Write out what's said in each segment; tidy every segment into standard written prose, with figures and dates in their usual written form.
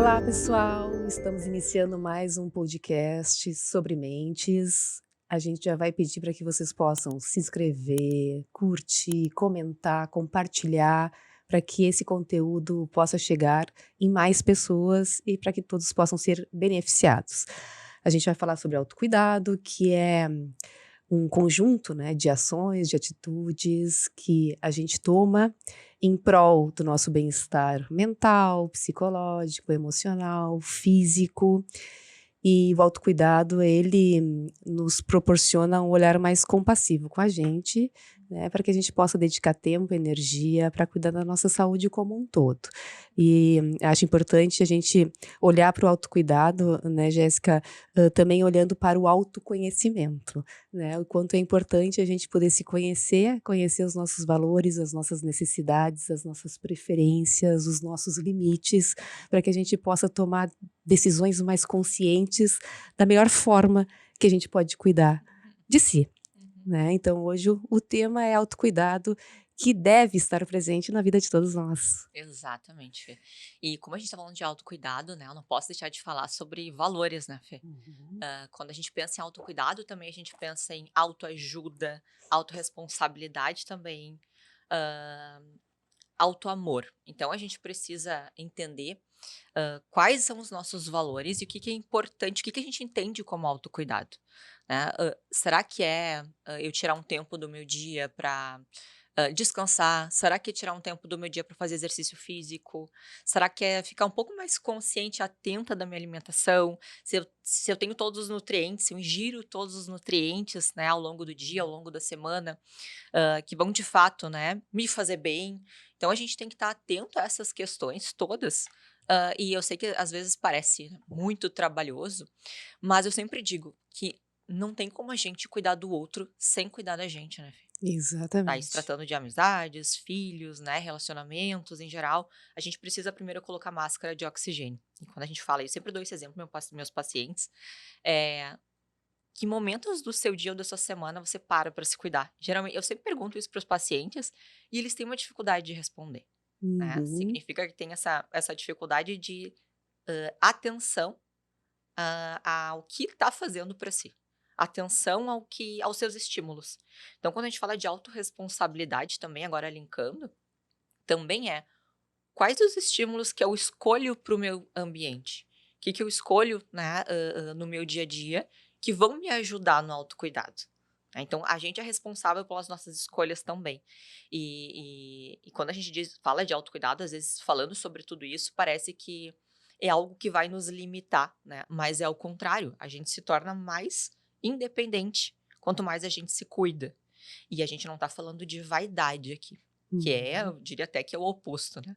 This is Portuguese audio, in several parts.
Olá, pessoal! Estamos iniciando mais um podcast sobre mentes. A gente já vai pedir para que vocês possam se inscrever, curtir, comentar, compartilhar, para que esse conteúdo possa chegar em mais pessoas e para que todos possam ser beneficiados. A gente vai falar sobre autocuidado, que é um conjunto, né, de ações, de atitudes que a gente toma em prol do nosso bem-estar mental, psicológico, emocional, físico. E o autocuidado, ele nos proporciona um olhar mais compassivo com a gente, né, para que a gente possa dedicar tempo, energia para cuidar da nossa saúde como um todo. E acho importante a gente olhar para o autocuidado, né, Jéssica, também olhando para o autoconhecimento, né, o quanto é importante a gente poder se conhecer, conhecer os nossos valores, as nossas necessidades, as nossas preferências, os nossos limites, para que a gente possa tomar decisões mais conscientes da melhor forma que a gente pode cuidar de si, Uhum. né. Então hoje o tema é autocuidado, que deve estar presente na vida de todos nós. Exatamente, Fê. E como a gente tá falando de autocuidado, né, eu não posso deixar de falar sobre valores, né, Fê. Uhum. Quando a gente pensa em autocuidado, também a gente pensa em autoajuda, autorresponsabilidade também, hã, autoamor. Então a gente precisa entender, quais são os nossos valores e o que que é importante, o que que a gente entende como autocuidado, né. Será que é, eu tirar um tempo do meu dia para descansar? Será que é tirar um tempo do meu dia para fazer exercício físico? Será que é ficar um pouco mais consciente, atenta da minha alimentação? Se eu tenho todos os nutrientes, se eu ingiro todos os nutrientes, né, ao longo do dia, ao longo da semana, que vão de fato, né, me fazer bem. Então a gente tem que estar atento a essas questões todas. E eu sei que às vezes parece muito trabalhoso, mas eu sempre digo que não tem como a gente cuidar do outro sem cuidar da gente, né, Fê? Tá, se Exatamente. tratando de amizades, filhos, né, relacionamentos em geral, a gente precisa primeiro colocar máscara de oxigênio. E quando a gente fala, eu sempre dou esse exemplo meus pacientes, eh, que momentos do seu dia ou da sua semana você para se cuidar? Geralmente eu sempre pergunto isso para os pacientes e eles têm uma dificuldade de responder, né. Uhum. Significa que tem essa dificuldade de, atenção ao que está fazendo para si. Atenção aos seus estímulos. Então, quando a gente fala de autorresponsabilidade também, agora linkando, também é quais os estímulos que eu escolho para o meu ambiente? O que, que eu escolho, né, no meu dia a dia que vão me ajudar no autocuidado? Né. Então, a gente é responsável pelas nossas escolhas também. E quando a gente fala de autocuidado, às vezes falando sobre tudo isso, parece que é algo que vai nos limitar, né? Mas é o contrário, a gente se torna mais independente quanto mais a gente se cuida. E a gente não tá falando de vaidade aqui, que é, Uhum. eu diria até que é o oposto, né.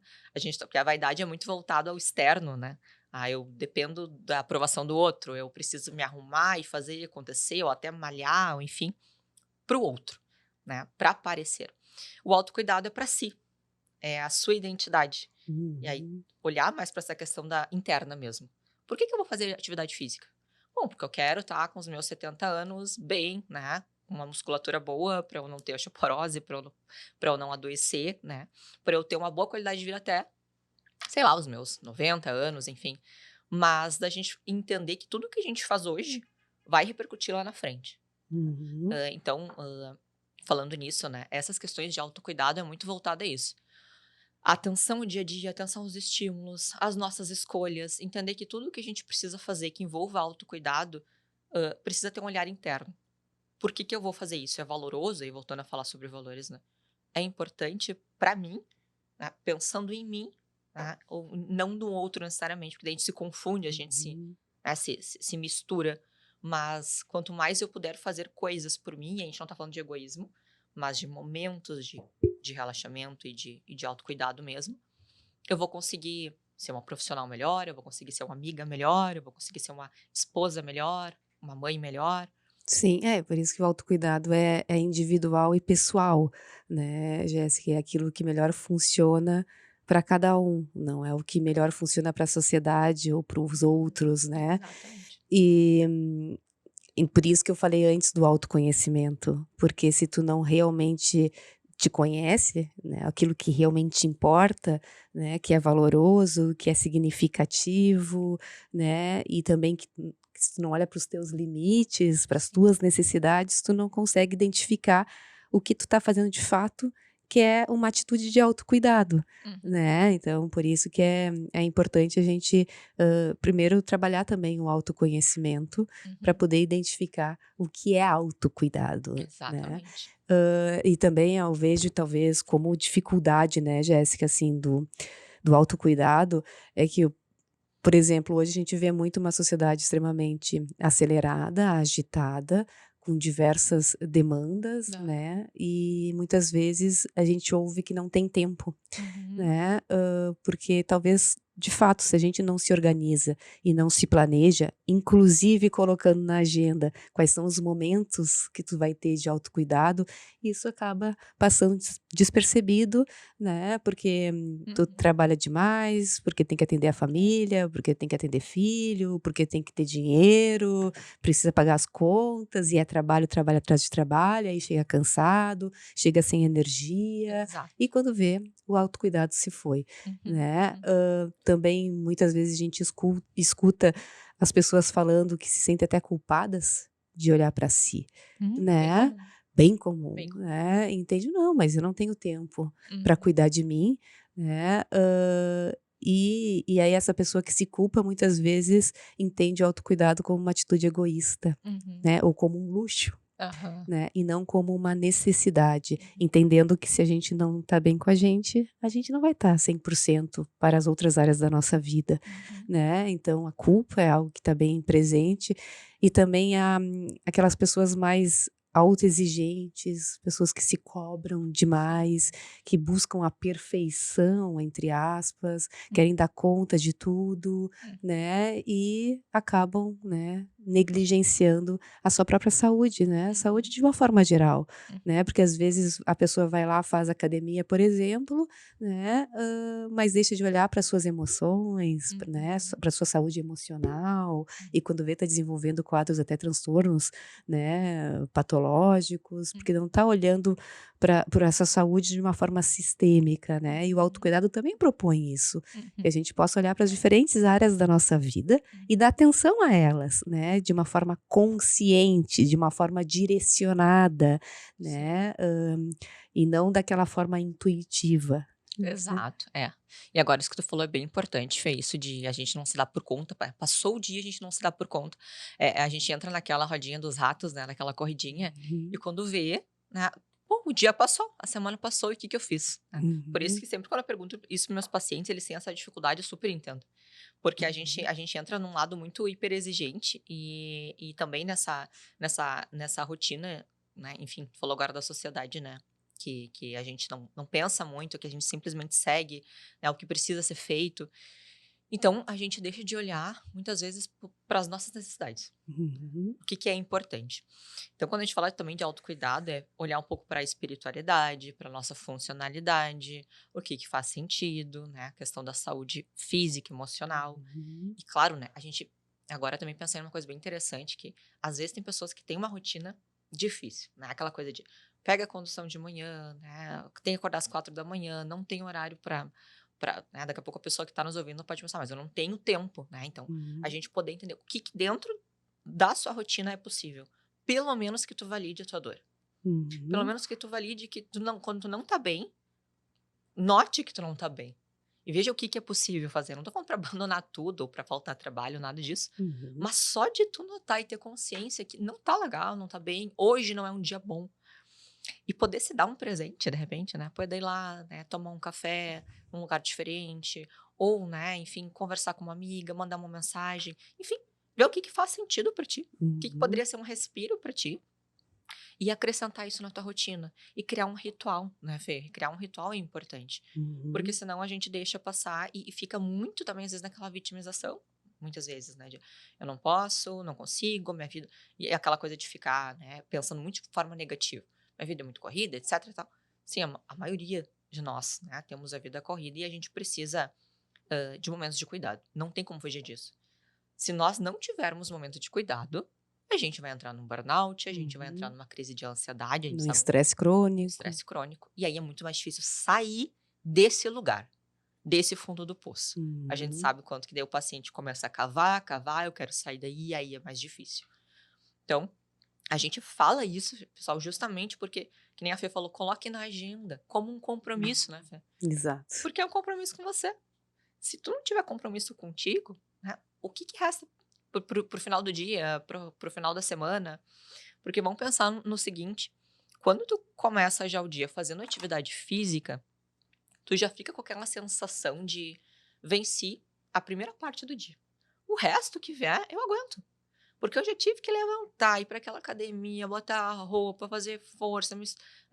Porque a vaidade é muito voltada ao externo, né. "Ah, eu dependo da aprovação do outro, eu preciso me arrumar e fazer acontecer, ou até malhar, ou enfim, para o outro, né, para aparecer". O autocuidado é para si, é a sua identidade. E aí, Uhum. olhar mais para essa questão da interna mesmo. Por que que eu vou fazer atividade física? Bom, porque eu quero estar com os meus 70 anos bem, né, com uma musculatura boa, para eu não ter osteoporose, para eu não adoecer, né, para eu ter uma boa qualidade de vida até, sei lá, os meus 90 anos, enfim. Mas da gente entender que tudo que a gente faz hoje vai repercutir lá na frente. Uhum. Então, falando nisso, né, essas questões de autocuidado é muito voltada a isso. Atenção ao dia a dia, atenção aos estímulos, às nossas escolhas, entender que tudo que a gente precisa fazer que envolva autocuidado, precisa ter um olhar interno. Por que que eu vou fazer isso? É valoroso? E voltando a falar sobre valores, né? É importante para mim, né, pensando em mim, né, ou não no outro necessariamente, porque daí a gente se confunde, a gente Uhum. se mistura. Mas quanto mais eu puder fazer coisas por mim, e a gente não tá falando de egoísmo, mas de momentos de relaxamento e de autocuidado mesmo, eu vou conseguir ser uma profissional melhor, eu vou conseguir ser uma amiga melhor, eu vou conseguir ser uma esposa melhor, uma mãe melhor. Sim, é por isso que o autocuidado é individual e pessoal, né, Jéssica, é aquilo que melhor funciona para cada um, não é o que melhor funciona para a sociedade ou para os outros, né. Exatamente. E e por isso que eu falei antes do autoconhecimento, porque se tu não realmente te conhece, né, aquilo que realmente importa, né, que é valoroso, que é significativo, né, e também que se tu não olha para os teus limites, para as Sim. tuas necessidades, tu não consegue identificar o que tu tá fazendo de fato, que é uma atitude de autocuidado, Uhum, né. Então por isso que é importante a gente, primeiro trabalhar também o autoconhecimento, para uhum. poder identificar o que é autocuidado, né. Exatamente. E também eu vejo talvez como dificuldade, né, Jéssica, assim, do autocuidado, é que, por exemplo, hoje a gente vê muito uma sociedade extremamente acelerada, agitada, com diversas demandas, Aham. né, e muitas vezes a gente ouve que não tem tempo, Uhum. né, porque talvez, de fato, se a gente não se organiza e não se planeja, inclusive colocando na agenda quais são os momentos que tu vai ter de autocuidado, isso acaba passando despercebido, né, porque tu Uhum. trabalha demais, porque tem que atender a família, porque tem que atender filho, porque tem que ter dinheiro, precisa pagar as contas e é trabalho, trabalho atrás de trabalho, aí chega cansado, chega sem energia, Exato. e quando vê, o autocuidado se foi, Uhum, né. uhum. Também muitas vezes a gente escuta as pessoas falando que se sentem até culpadas de olhar para si, Bem né. comum, Bem comum, bem comum. né, entende: "Não, mas eu não tenho tempo para Uhum. cuidar de mim", né, e aí essa pessoa que se culpa muitas vezes entende o autocuidado como uma atitude egoísta, Uhum. né, ou como um luxo, Aham. né, e não como uma necessidade, Uhum. entendendo que se a gente não está bem com a gente não vai estar 100% para as outras áreas da nossa vida, Uhum. né. Então a culpa é algo que está bem presente, e também aquelas pessoas mais autoexigentes, pessoas que se cobram Sim. demais, que buscam a "perfeição", entre aspas, Uhum. querem dar conta de tudo, Uhum. né, e acabam, né, negligenciando a sua própria saúde, né, saúde Uhum. de uma forma geral, Uhum. né, porque às vezes a pessoa vai lá, faz academia, por exemplo, né, mas deixa de olhar para suas emoções, né, Uhum. para sua saúde emocional, e Uhum. quando vê está desenvolvendo quadros até transtornos, né, patológicos, porque não Uhum. está olhando para por essa saúde de uma forma sistêmica, né, e o Uhum. autocuidado também propõe isso, que Uhum. a gente possa olhar para as diferentes áreas da nossa vida e Uhum. dar atenção a elas, né, de uma forma consciente, de uma forma direcionada, Sim. né, e não daquela forma intuitiva, né. Exato, é. E agora isso que tu falou é bem importante, foi isso de a gente não se dar por conta, passou o dia, a gente não se dá por conta. A gente entra naquela rodinha dos ratos, né, naquela corridinha, e Uhum, quando vê, né, pô, o dia passou, a semana passou e o que que eu fiz, né? Por isso uhum, que sempre quando eu pergunto isso para meus pacientes, eles têm essa dificuldade, eu super entendo. Porque uhum, a gente entra num lado muito hiperexigente e também nessa rotina, né, enfim, tu falou agora da sociedade, né, que a gente não pensa muito, que a gente simplesmente segue, né, o que precisa ser feito. Então a gente deixa de olhar, muitas vezes, para as nossas necessidades. uhum, O que que é importante. Então quando a gente fala também de autocuidado, é olhar um pouco para a espiritualidade, para nossa funcionalidade, o que que faz sentido, né, a questão da saúde física, emocional. uhum, E claro, né, a gente agora também pensando em uma coisa bem interessante, que às vezes tem pessoas que têm uma rotina difícil, né? Aquela coisa de pega a condução de manhã, né? Tem que acordar às 4 da manhã, não tem horário para, né? Daqui a pouco a pessoa que está nos ouvindo pode pensar, mas eu não tenho tempo, né? Então, a uhum, gente poder entender o que, que dentro da sua rotina é possível. Pelo menos que tu valide a tua dor. Pelo uhum, menos que tu valide que tu não, quando tu não tá bem, note que tu não tá bem. E veja o que que é possível fazer. Não tô falando pra abandonar tudo ou pra faltar trabalho, nada disso. uhum, Mas só de tu notar e ter consciência que não tá legal, não tá bem, hoje não é um dia bom. E poder se dar um presente, de repente, né? Poder ir lá, né, tomar um café num lugar diferente. Ou, né, enfim, conversar com uma amiga, mandar uma mensagem. Enfim, ver o que que faz sentido pra ti. O que que uhum, poderia ser um respiro pra ti. E acrescentar isso na tua rotina. E criar um ritual, né, Fê? Criar um ritual é importante. Porque uhum, senão a gente deixa passar e fica muito também, às vezes, naquela vitimização. Muitas vezes, né? De eu não posso, não consigo, minha vida. E é aquela coisa de ficar, né, pensando muito de forma negativa. Minha vida é muito corrida, etc. E tal. Sim, a maioria de nós, né, temos a vida corrida e a gente precisa de momentos de cuidado. Não tem como fugir disso. Se nós não tivermos momento de cuidado, a gente vai entrar num burnout, a gente vai entrar Uhum. numa crise de ansiedade, a gente No sabe, estresse crônico. estresse crônico, e aí é muito mais difícil sair desse lugar, desse fundo do poço. A gente Uhum. sabe quanto que daí o paciente começa a cavar, cavar, eu quero sair daí, e aí é mais difícil. Então, a gente fala isso, pessoal, justamente porque, que nem a Fê falou, coloque na agenda como um compromisso, né, Fê? Exato. Porque é um compromisso com você. Se tu não tiver compromisso contigo, né, o que que resta pro final do dia, pro final da semana? Porque vamos pensar no seguinte, quando tu começa já o dia fazendo atividade física, tu já fica com aquela sensação de venci a primeira parte do dia. O resto que vier, eu aguento. Porque eu já tive que levantar, ir para aquela academia, botar a roupa, fazer força,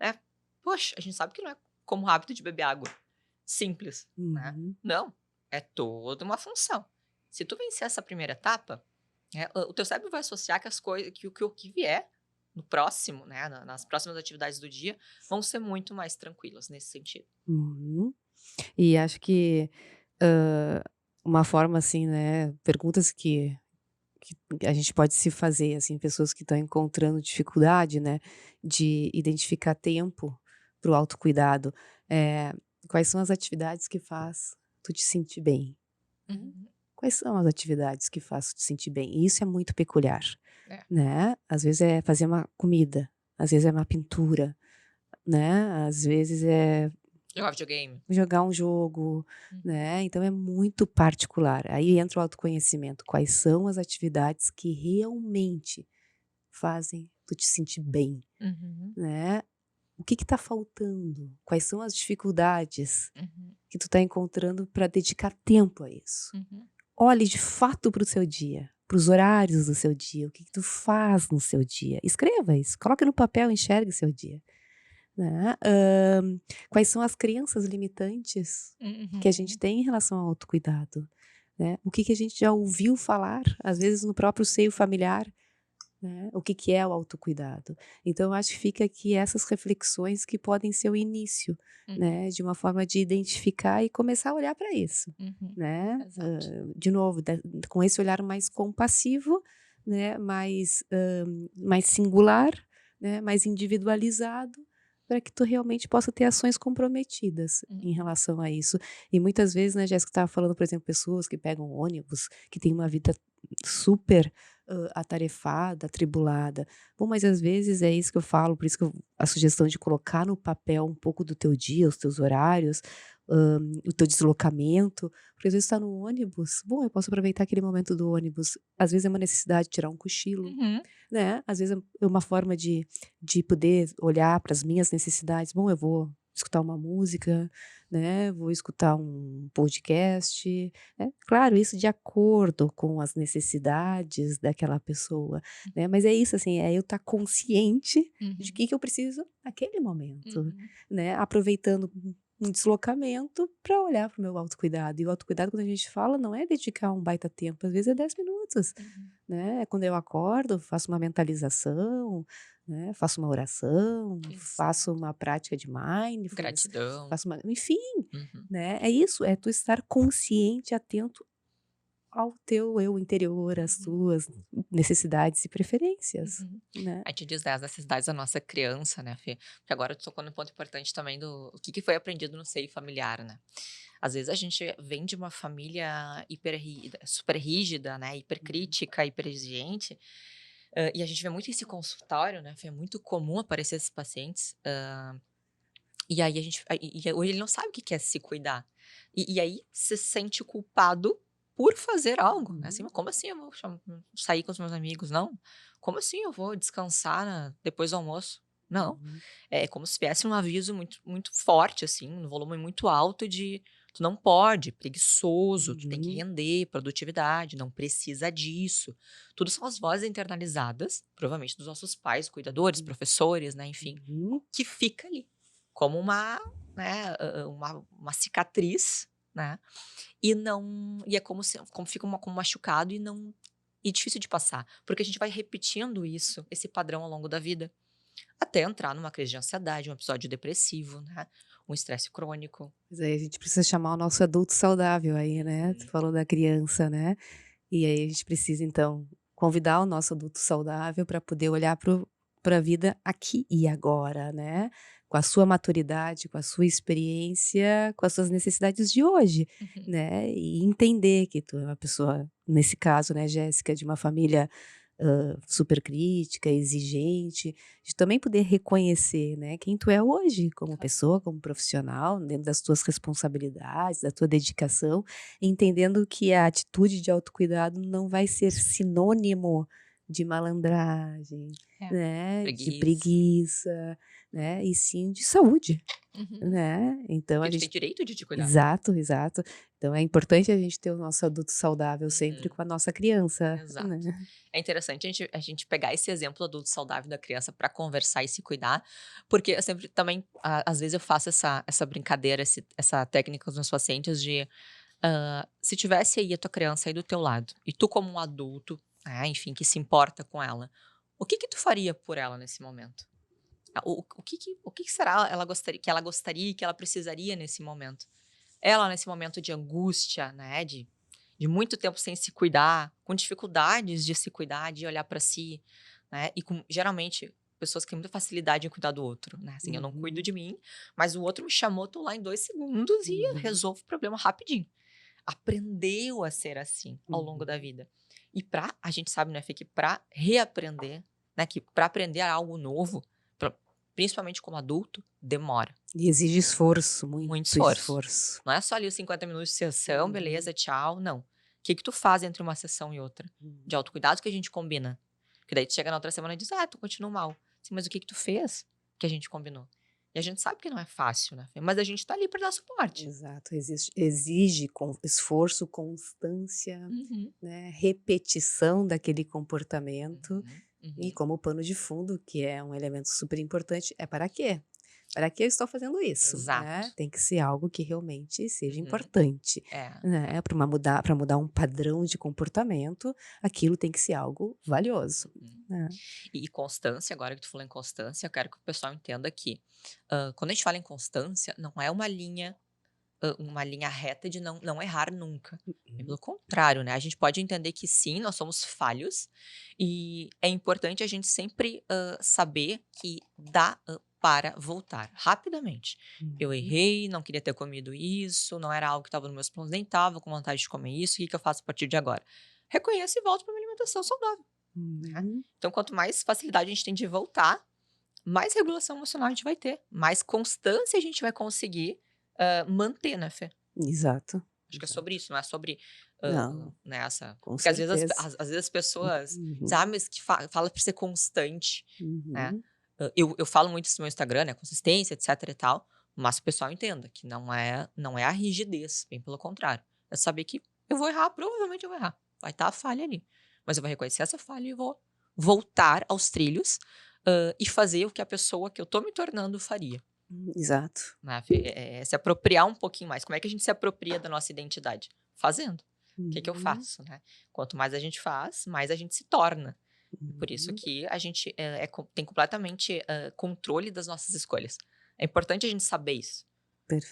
né? Poxa, a gente sabe que não é como o hábito de beber água. Simples, né? Uhum. Não, é toda uma função. Se tu vencer essa primeira etapa, né, o teu cérebro vai associar que as coisas, que o que vier no próximo, né, nas próximas atividades do dia, vão ser muito mais tranquilas nesse sentido. Uhum. E acho que, hã, uma forma, assim, né, perguntas que a gente pode se fazer, assim, pessoas que estão encontrando dificuldade, né, de identificar tempo para o autocuidado, quais são as atividades que faz tu te sentir bem, né? Uhum. Quais são as atividades que faz tu te sentir bem? E isso é muito peculiar, É. né. Às vezes é fazer uma comida, às vezes é uma pintura, né, às vezes é Jogar videogame. jogar um jogo, Uhum. né, então é muito particular. Aí entra o autoconhecimento, quais são as atividades que realmente fazem tu te sentir bem, Uhum. né. O que que tá faltando? Quais são as dificuldades Uhum. que tu tá encontrando para dedicar tempo a isso? Uhum. Olhe de fato para o seu dia, para os horários do seu dia, o que que tu faz no seu dia. Escreva isso, coloque no papel, enxergue o seu dia. Né, quais são as crenças limitantes que a gente Uhum. tem em relação ao autocuidado, né, o que que a gente já ouviu falar, às vezes no próprio seio familiar, né, o que que é o autocuidado. Então eu acho que fica aqui essas reflexões que podem ser o início, Uhum. né, de uma forma de identificar e começar a olhar para isso, Uhum. né, Exato. de novo, com esse olhar mais compassivo, né, mais singular, né, mais individualizado, para que tu realmente possa ter ações comprometidas em Uhum. relação a isso. E muitas vezes, né, Jéssica estava falando, por exemplo, pessoas que pegam ônibus, que têm uma vida super, atarefada, atribulada. Bom, mas às vezes é isso que eu falo, por isso que a sugestão de colocar no papel um pouco do teu dia, os teus horários, o teu deslocamento, porque às vezes está no ônibus, bom, eu posso aproveitar aquele momento do ônibus, às vezes é uma necessidade de tirar um cochilo, Uhum. né, às vezes é uma forma de poder olhar para as minhas necessidades, bom, eu vou escutar uma música, né, vou escutar um podcast, né, claro, isso de acordo com as necessidades daquela pessoa, né, mas é isso, assim, é eu estar consciente de Uhum. que eu preciso naquele momento, Uhum. né, aproveitando um deslocamento para olhar para o meu autocuidado, e o autocuidado quando a gente fala não é dedicar um baita tempo, às vezes é 10 minutos, Uhum. né, quando eu acordo, faço uma mentalização, né, faço uma oração, faço Exato. uma prática de mindfulness, Gratidão. faço uma enfim, Uhum. né, é isso, é tu estar consciente, atento ao teu eu interior, às Uhum. tuas necessidades e preferências, Uhum. né. A gente diz das necessidades da nossa criança, né, Fê? Porque agora tu tocou num ponto importante também do o que que foi aprendido no seio familiar, né? Às vezes a gente vem de uma família super rígida, né, hipercrítica, hiperexigente, e a gente vê muito esse consultório, né, Fê? É muito comum aparecer esses pacientes, e aí a gente hoje ele não sabe o que que é se cuidar. E aí se sente culpado por fazer algo, né, assim: Uhum, "Mas como assim eu vou sair com os meus amigos? Não. Como assim eu vou descansar depois do almoço? Não". uhum, É como se viesse um aviso muito muito forte, assim, um volume muito alto de: "Tu não pode, preguiçoso, tu tem que uhum, render, produtividade, não precisa disso". Tudo são as vozes internalizadas, provavelmente dos nossos pais, cuidadores, professores, né, enfim, uhum, que fica ali, como uma, né, uma cicatriz, né, e é como fica como machucado e difícil de passar, porque a gente vai repetindo isso, esse padrão ao longo da vida, até entrar numa crise de ansiedade, um episódio depressivo, né, um estresse crônico. mas aí a gente precisa chamar o nosso adulto saudável aí, né, tu Uhum. falou da criança, né, e aí a gente precisa então convidar o nosso adulto saudável para poder olhar para a vida aqui e agora, né? Com a sua maturidade, com a sua experiência, com as suas necessidades de hoje, Uhum. né? E entender que tu é uma pessoa, nesse caso, né, Jéssica, de uma família super crítica, exigente, de também poder reconhecer, né, quem tu é hoje, como Claro. pessoa, como profissional, dentro das tuas responsabilidades, da tua dedicação, entendendo que a atitude de autocuidado não vai ser sinônimo de malandragem, É. né, de Preguiça. preguiça, né, e sim de saúde, Uhum. né. Então a Porque tu tem gente direito de te cuidar. exato, exato. Então é importante a gente ter o nosso adulto saudável sempre Uhum. com a nossa criança, né. Exato. É interessante a gente pegar esse exemplo adulto saudável da criança para conversar e se cuidar, porque eu sempre também, às vezes eu faço essa brincadeira, essa técnica com os meus pacientes de, se tivesse aí a tua criança aí do teu lado, e tu como um adulto, enfim, que se importa com ela, o que que tu faria por ela nesse momento? O que que será ela gostaria, que ela precisaria nesse momento? Ela nesse momento de angústia, né, de muito tempo sem se cuidar, com dificuldades de se cuidar, de olhar para si, né, e com geralmente pessoas que têm muita facilidade em cuidar do outro, né, assim, eu não cuido Uhum, de mim, mas o outro me chamou, tô lá em 2 segundos e uhum, resolvo o problema rapidinho. Aprendeu a ser assim ao longo da uhum. vida. E a gente sabe, né, Fê, que pra reaprender, né, que pra aprender algo novo, pra principalmente como adulto, demora. E exige esforço, Muito muito esforço. esforço. Não é só ali os 50 minutos de sessão, Uhum, beleza, tchau, não. O que que tu faz entre uma sessão e outra? De uhum. autocuidado que a gente combina. Que daí tu chega na outra semana e diz: "Ah, tu continua mal". Sim, mas o que que tu fez que a gente combinou? E a gente sabe que não é fácil, né, Fê, mas a gente tá ali pra dar suporte. Exato, exige esforço, constância, Uhum. né, repetição daquele comportamento Uhum. e Uhum. como pano de fundo, que é um elemento super importante, é para quê? Para que eu estou fazendo isso, Exato. né? Tem que ser algo que realmente seja Uhum. importante, É. né? Para mudar um padrão de comportamento, aquilo tem que ser algo valioso, Uhum. né? E constância, agora que tu falou em constância, eu quero que o pessoal entenda que, quando a gente fala em constância, não é uma linha reta de não errar nunca. É Uhum, pelo contrário, né, a gente pode entender que sim, nós somos falhos, e é importante a gente sempre, saber que dá, para voltar rapidamente. Eu uhum. errei, não queria ter comido isso, não era algo que estava nos meus planos, nem estava com vontade de comer isso, o que que eu faço a partir de agora? Reconheço e volto para minha alimentação saudável, né. Uhum, Então quanto mais facilidade a gente tem de voltar, mais regulação emocional a gente vai ter, mais constância a gente vai conseguir, manter, né, Fê? exato, Acho que é sobre exato. isso, não é sobre, Não, né, com porque às vezes as pe certeza. as às vezes as pessoas dizem: "Ah, Uhum, mas que fala pra ser constante", né. uhum, Eu falo muito isso no meu Instagram, né, consistência, etc e tal, mas que o pessoal entenda que não é a rigidez, bem pelo contrário. É saber que eu vou errar, provavelmente eu vou errar, vai estar a falha ali, mas eu vou reconhecer essa falha e vou voltar aos trilhos, e fazer o que a pessoa que eu tô me tornando faria. exato. Né, Fê, se apropriar um pouquinho mais. Como é que a gente se apropria da nossa identidade? Fazendo. O que que eu Uhum, faço, né? Quanto mais a gente faz, mais a gente se torna. E por isso uhum, que a gente, tem completamente, controle das nossas escolhas. É importante a gente saber isso.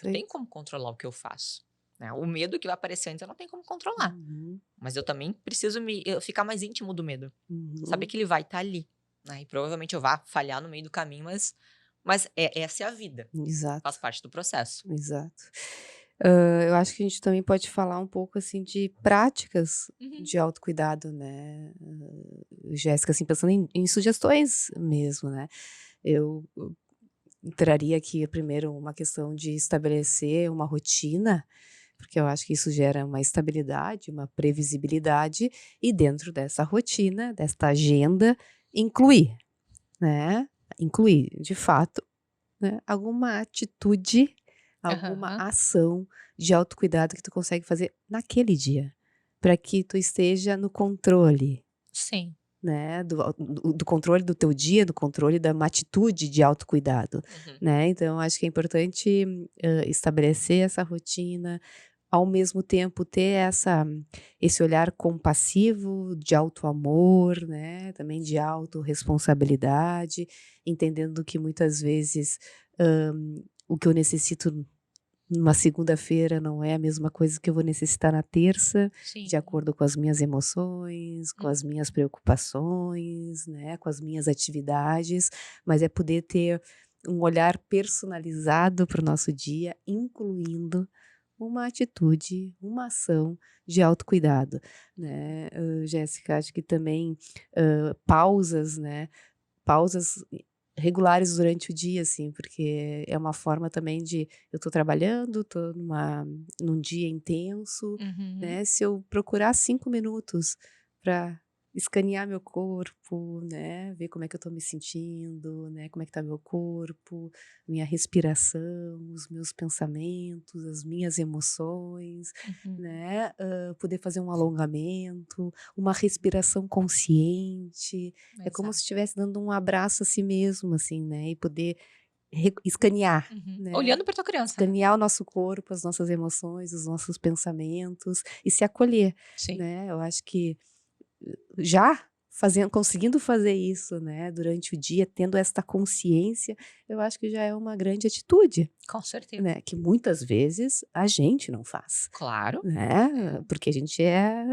Não tem perfeito. como controlar o que eu faço, né. O medo que vai aparecer antes eu não tenho como controlar, Uhum, mas eu também preciso ficar mais íntimo do medo. Saber uhum, que ele vai estar ali, né, e provavelmente eu vá falhar no meio do caminho, mas essa é a vida. Faz exato, parte do processo. exato. Eu acho que a gente também pode falar um pouco, assim, de práticas Uhum. de autocuidado, né, Jéssica, assim, pensando em sugestões mesmo, né. Eu traria aqui primeiro uma questão de estabelecer uma rotina, porque eu acho que isso gera uma estabilidade, uma previsibilidade, e dentro dessa rotina, desta agenda, incluir, né, incluir de fato, né, alguma atitude, alguma Aham. ação de autocuidado que tu consegue fazer naquele dia, para que tu esteja no controle, Sim. né, do controle do teu dia, do controle da uma atitude de autocuidado, Uhum. né. Então acho que é importante, estabelecer essa rotina, ao mesmo tempo ter esse olhar compassivo de autoamor, né, também de autorresponsabilidade, entendendo que muitas vezes, hã, o que eu necessito Numa segunda-feira não é a mesma coisa que eu vou necessitar na terça, de Sim. acordo com as minhas emoções, com as minhas preocupações, né, com as minhas atividades, mas é poder ter um olhar personalizado para o nosso dia, incluindo uma atitude, uma ação de autocuidado, né. Jéssica, acho que também, pausas, né, pausas regulares durante o dia, assim, porque é uma forma também de eu tô trabalhando, tô num dia intenso, Uhum. né, se eu procurar 5 minutos para escanear meu corpo, né, ver como é que eu tô me sentindo, né, como é que tá meu corpo, minha respiração, os meus pensamentos, as minhas emoções, Uhum. né, poder fazer um alongamento, uma respiração consciente, é como se Exato. estivesse dando um abraço a si mesmo, assim, né, e poder escanear, Uhum. né, Olhando para tua criança, né. escanear o nosso corpo, as nossas emoções, os nossos pensamentos e se acolher, Sim, né. Eu acho que já fazendo conseguindo fazer isso, né, durante o dia, tendo esta consciência, eu acho que já é uma grande atitude, com certeza. né, que muitas vezes a gente não faz, Claro. né, É. porque a gente é,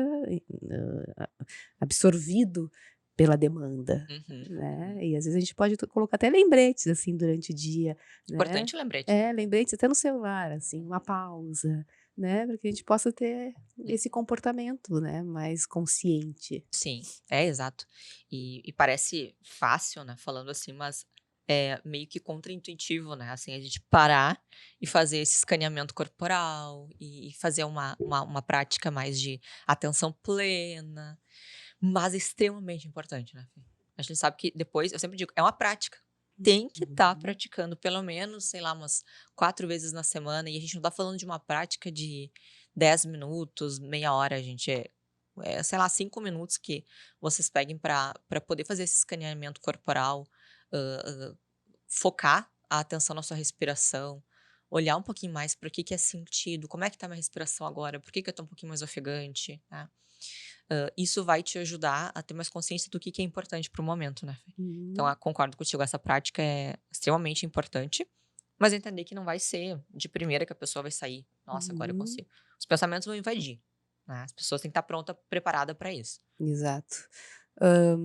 absorvido pela demanda, Uhum, uhum. né, e às vezes a gente pode colocar até lembretes, assim, durante o dia, né. Importante o lembrete. É, lembretes até no celular, assim, uma pausa, né, para que a gente possa ter esse comportamento, né, mais consciente. Sim, é, exato. E parece fácil, né, falando assim, mas é meio que contraintuitivo, né, assim, a gente parar e fazer esse escaneamento corporal e fazer uma prática mais de atenção plena, mas é extremamente importante, né, Fê. A gente sabe que depois eu sempre digo, é uma prática. Tem que estar Uhum. praticando pelo menos, sei lá, umas 4 vezes na semana, e a gente não tá falando de uma prática de 10 minutos, meia hora, a gente sei lá, 5 minutos que vocês peguem para poder fazer esse escaneamento corporal, hã, focar a atenção na sua respiração, olhar um pouquinho mais para o que que é sentido, como é que tá minha respiração agora, por que que eu tô um pouquinho mais ofegante, né. Isso vai te ajudar a ter mais consciência do que é importante para o momento, né, Fê. Então, Uhum. concordo contigo, essa prática é extremamente importante, mas entender que não vai ser de primeira que a pessoa vai sair: "Nossa, agora eu Uhum. consigo". Os pensamentos vão invadir, né, as pessoas têm que estar pronta, preparada para isso. Exato. Hã,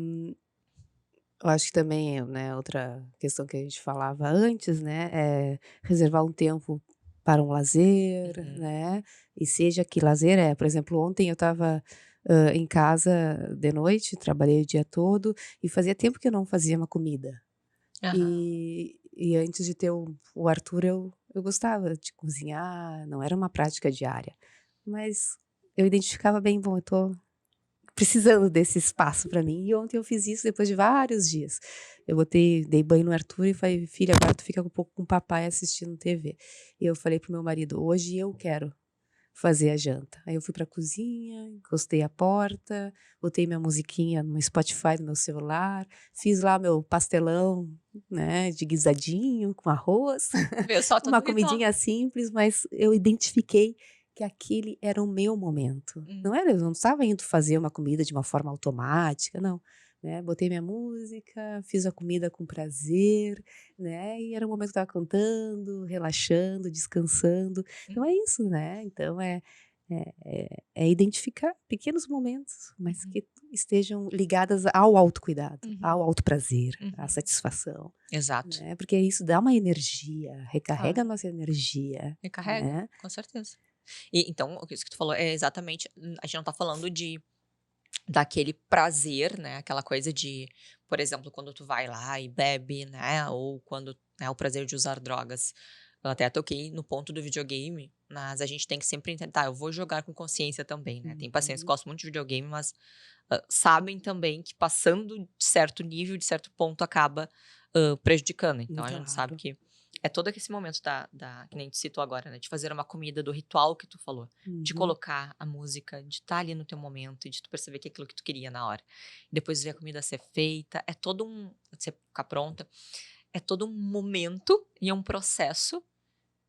eu acho que também, né, outra questão que a gente falava antes, né, é reservar um tempo para um lazer, Uhum. né, e seja que lazer é, por exemplo, ontem eu estava, em casa de noite, trabalhei o dia todo e fazia tempo que eu não fazia uma comida. Aham. E antes de ter o Arthur eu gostava de cozinhar, não era uma prática diária, mas eu identificava bem: "Bom, eu tô precisando desse espaço para mim", e ontem eu fiz isso depois de vários dias. Eu dei banho no Arthur e falei: "Filho, agora tu fica um pouco com o papai assistindo TV". E eu falei para o meu marido: "Hoje eu quero fazer a janta". Aí eu fui pra cozinha, encostei a porta, botei minha musiquinha no Spotify do meu celular, fiz lá meu pastelão, né, de guisadinho com arroz, Viu só todo uma o ritual. comidinha simples, mas eu identifiquei que aquele era o meu momento. Hum. Não era, eu não estava indo fazer uma comida de uma forma automática, não, né, botei minha música, fiz a comida com prazer, né, e era o momento que eu estava cantando, relaxando, descansando. Então é Uhum, isso, né, então é identificar pequenos momentos, mas uhum, que estejam ligadas ao autocuidado, uhum, ao autoprazer, à uhum. satisfação, Exato, né, porque isso dá uma energia, recarrega a claro. nossa energia, Recarrega, né. com certeza. E então, isso que tu falou é exatamente, a gente não tá falando daquele prazer, né, aquela coisa de, por exemplo, quando tu vai lá e bebe, né, ou quando, né, o prazer de usar drogas. Eu até toquei no ponto do videogame, mas a gente tem que sempre tentar, eu vou jogar com consciência também, né, tem pacientes que Uhum, gostam muito de videogame, mas, sabem também que passando de certo nível, de certo ponto, acaba, prejudicando. Então a gente sabe claro. que é todo esse momento da que nem tu citou agora, né, de fazer uma comida, do ritual que tu falou, de Uhum, colocar a música, de estar ali no teu momento e de tu perceber que é aquilo que tu queria na hora. Depois ver a comida ser feita, é todo você ficar pronta, é todo um momento e é um processo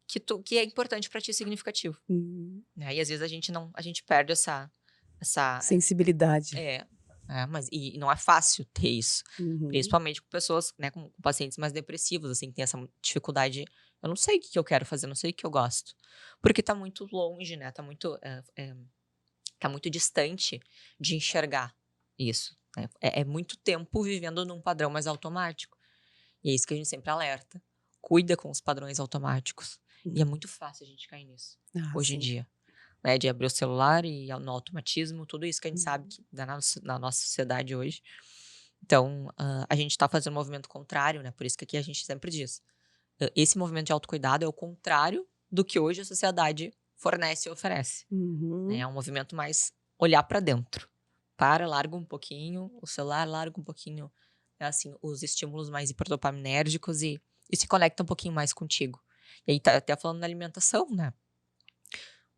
que é importante pra ti, e significativo, uhum. né. E às vezes a gente perde essa Sensibilidade. é, mas não é fácil ter isso, Uhum, principalmente com pessoas, né, com pacientes mais depressivos, assim, que tem essa dificuldade, Eu não sei o que eu quero fazer, não sei o que eu gosto. Porque tá muito longe, né? Tá muito distante de enxergar isso, né? É muito tempo vivendo num padrão mais automático. E é isso que a gente sempre alerta. Cuida com os padrões automáticos. E é muito fácil a gente cair nisso, hoje em Sim. dia. Né? De abrir o celular e no automatismo, tudo isso que a gente sabe que dá na nossa sociedade hoje. Então, a gente tá fazendo um movimento contrário, né? Por isso que aqui a gente sempre diz. Esse movimento de autocuidado é o contrário do que hoje a sociedade fornece e oferece. Né? É um movimento mais olhar para dentro. Larga um pouquinho o celular, larga um pouquinho assim, os estímulos mais hiperdopaminérgicos e se conecta um pouquinho mais contigo. E aí, tá até falando na alimentação, né?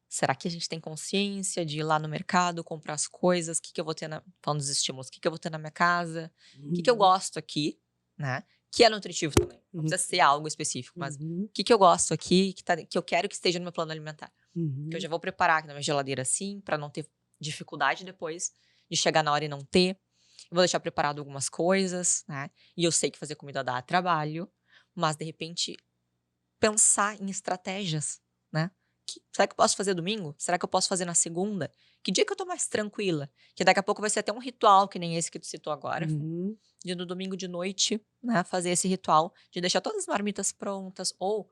Será que a gente tem consciência de ir lá no mercado, comprar as coisas? O que eu vou ter falando dos estímulos, o que eu vou ter na minha casa? O que eu gosto aqui, né? Que é nutritivo também. Não precisa ser algo específico, mas o que eu gosto aqui, que eu quero que esteja no meu plano alimentar. Que eu já vou preparar aqui na minha geladeira assim, para não ter dificuldade depois de chegar na hora e não ter. Eu vou deixar preparado algumas coisas, né? E eu sei que fazer comida dá trabalho, mas de repente pensar em estratégias, né? Será que eu posso fazer domingo? Será que eu posso fazer na segunda? Que dia que eu tô mais tranquila? Que daqui a pouco vai ser até um ritual, que nem esse que tu citou agora. De no domingo de noite, né? Fazer esse ritual de deixar todas as marmitas prontas, ou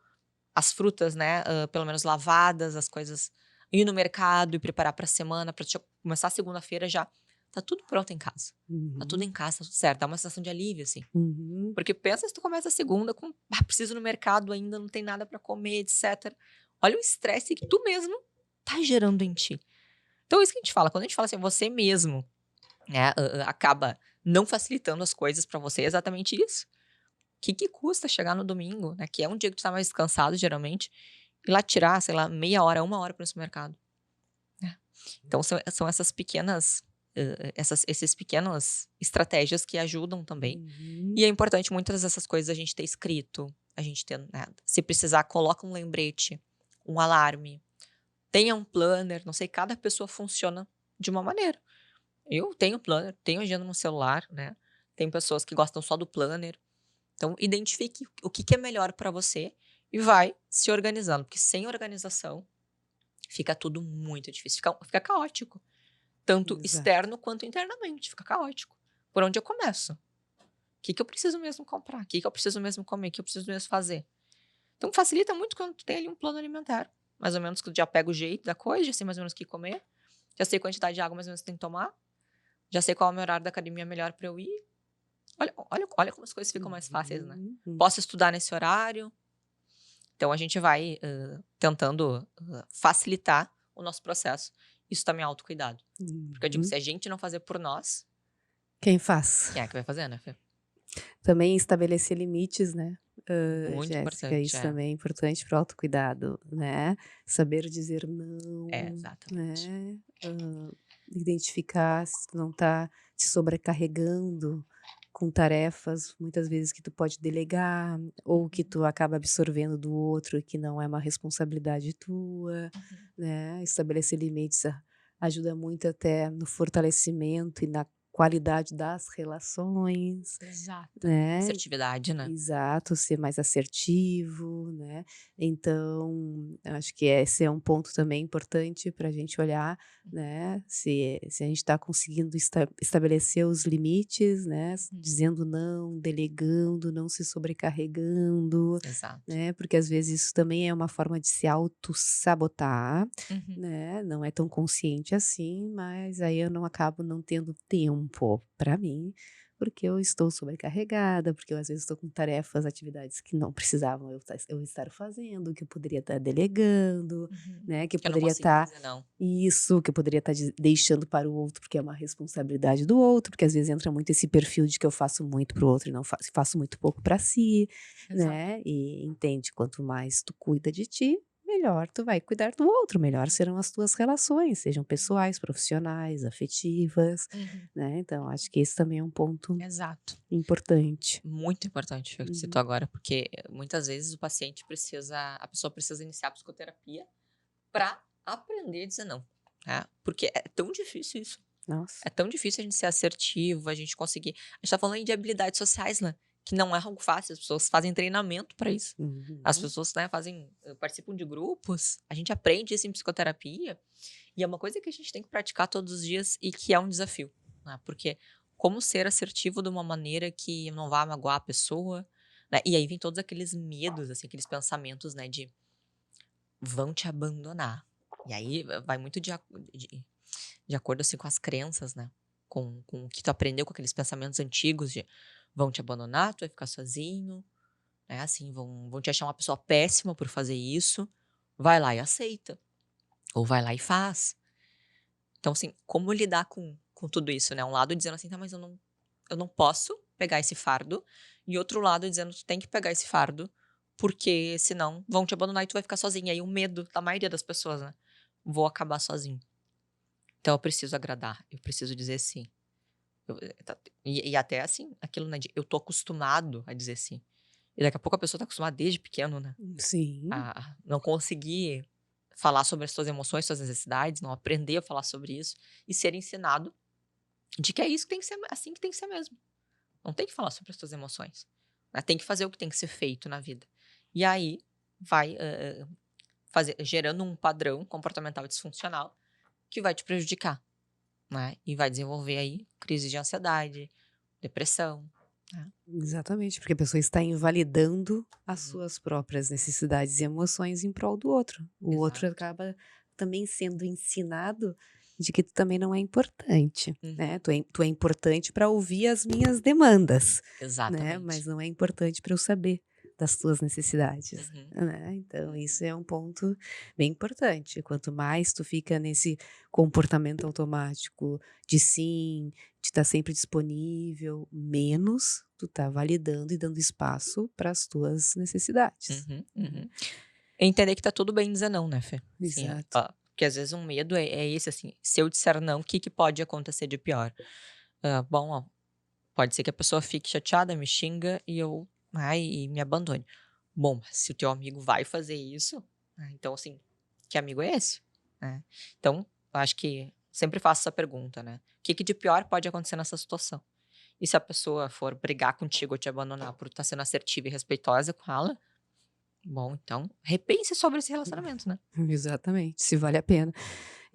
as frutas, né? Pelo menos lavadas, as coisas. Ir no mercado e preparar pra semana, pra começar a segunda-feira já. Tá tudo pronto em casa. Tá tudo em casa, tá tudo certo. Dá uma sensação de alívio, assim. Porque pensa se tu começa a segunda com, preciso ir no mercado ainda, não tem nada pra comer, etc. Olha o estresse que tu mesmo tá gerando em ti. Então, isso que a gente fala. Quando a gente fala assim, você mesmo, né, acaba não facilitando as coisas pra você, é exatamente isso. O que custa chegar no domingo, né, que é um dia que tu tá mais descansado, geralmente, e lá tirar, sei lá, meia hora, 1 hora para ir no supermercado. Né? Então, são essas pequenas... esses pequenas estratégias que ajudam também. E é importante muitas dessas coisas a gente ter escrito, a gente ter, né, se precisar, coloca um lembrete, um alarme, tenha um planner, não sei, cada pessoa funciona de uma maneira. Eu tenho planner, tenho agenda no celular, né? Tem pessoas que gostam só do planner. Então, identifique o que é melhor para você e vai se organizando, porque sem organização fica tudo muito difícil, fica caótico. Tanto externo quanto internamente, fica caótico. Por onde eu começo? O que eu preciso mesmo comprar? O que eu preciso mesmo comer? O que eu preciso mesmo fazer? Então, facilita muito quando tu tem ali um plano alimentar. Mais ou menos que tu já pega o jeito da coisa, já sei mais ou menos o que comer, já sei a quantidade de água mais ou menos que tem que tomar, já sei qual é o meu horário da academia melhor para eu ir. Olha como as coisas ficam mais fáceis, né? Posso estudar nesse horário. Então, a gente vai tentando facilitar o nosso processo. Isso também é autocuidado. Porque eu digo, se a gente não fazer por nós... Quem faz? Quem é que vai fazer, né, Fê? Também estabelecer limites, né, Muito Jéssica, importante, isso também é importante para o autocuidado, né, saber dizer não, exatamente. né, identificar se tu não tá te sobrecarregando com tarefas, muitas vezes que tu pode delegar, ou que tu acaba absorvendo do outro e que não é uma responsabilidade tua, né, estabelecer limites ajuda muito até no fortalecimento e na qualidade das relações, Exato. né. Assertividade, né? Exato, ser mais assertivo, né. Então, eu acho que esse é um ponto também importante para a gente olhar, né, se a gente está conseguindo estabelecer os limites, né, dizendo não, delegando, não se sobrecarregando, Exato. né, porque às vezes isso também é uma forma de se autossabotar, né, não é tão consciente assim, mas aí eu não acabo não tendo tempo para mim, porque eu estou sobrecarregada, porque eu às vezes estou com tarefas, atividades que não precisavam eu estar fazendo, que eu poderia estar delegando, né, que eu Que eu não poderia consegui estar dizer não. isso, que eu poderia estar deixando para o outro, porque é uma responsabilidade do outro, porque às vezes entra muito esse perfil de que eu faço muito para o outro e não faço muito pouco para si, né, e entende, quanto mais tu cuida de ti, melhor tu vai cuidar do outro, melhor serão as tuas relações, sejam pessoais, profissionais, afetivas, né, então acho que esse também é um ponto Exato. importante. Muito importante o que tu citou agora, porque muitas vezes a pessoa precisa iniciar a psicoterapia para aprender a dizer não, né? Porque é tão difícil isso. Nossa. É tão difícil a gente ser assertivo, a gente conseguir... A gente tá falando aí de habilidades sociais, né? que não é algo fácil, as pessoas fazem treinamento para isso. As Uhum. pessoas, né, participam de grupos, a gente aprende isso em psicoterapia, e é uma coisa que a gente tem que praticar todos os dias e que é um desafio, né? Porque como ser assertivo de uma maneira que não vá magoar a pessoa, né? E aí vem todos aqueles medos, assim, aqueles pensamentos, né, de vão te abandonar. E aí vai muito de acordo, assim, com as crenças, né? Com o que tu aprendeu, com aqueles pensamentos antigos de vão te abandonar, tu vai ficar sozinho, né? Assim, vão te achar uma pessoa péssima por fazer isso. Vai lá e aceita. Ou vai lá e faz. Então, assim, como lidar com tudo isso, né? Um lado dizendo assim, tá, mas eu não posso pegar esse fardo. E outro lado dizendo, tu tem que pegar esse fardo, porque senão vão te abandonar e tu vai ficar sozinho. E aí o medo da maioria das pessoas, né? Vou acabar sozinho. Então eu preciso agradar, eu preciso dizer sim. E até assim, aquilo, né, de eu tô acostumado a dizer sim. E daqui a pouco a pessoa tá acostumada desde pequeno, né? Sim, A não conseguir falar sobre as suas emoções, suas necessidades, não aprender a falar sobre isso e ser ensinado de que é isso que tem que ser, assim que tem que ser mesmo. Não tem que falar sobre as suas emoções, né? Tem que fazer o que tem que ser feito na vida. E aí vai gerando um padrão comportamental disfuncional que vai te prejudicar, né? E vai desenvolver aí crise de ansiedade, depressão, né? exatamente, porque a pessoa está invalidando as Uhum. suas próprias necessidades e emoções em prol do outro. O outro Exato. acaba também sendo ensinado de que tu também não é importante, né? Uhum. Tu é importante para ouvir as minhas demandas, né? Mas Exatamente. não é importante para eu saber das tuas necessidades, Uhum. né? Então isso Uhum. é um ponto bem importante. Quanto mais tu fica nesse comportamento automático de sim, de estar sempre disponível, menos tu tá validando e dando espaço para as tuas necessidades, Uhum. né. Uhum. Entender que tá tudo bem dizer não, né, Fê? Assim, Exato. porque às vezes um medo é esse, assim, se eu disser não, o que que pode acontecer de pior? Bom, ó, pode ser que a pessoa fique chateada, me xinga e me abandone. Bom, mas se o teu amigo vai fazer isso, né, então assim, que amigo é esse? Né? Então, eu acho que sempre faço essa pergunta, né? O que que de pior pode acontecer nessa situação? E se a pessoa for brigar contigo ou te abandonar por estar sendo assertiva e respeitosa com ela, bom, então repense sobre esse relacionamento, né? Exatamente, se vale a pena.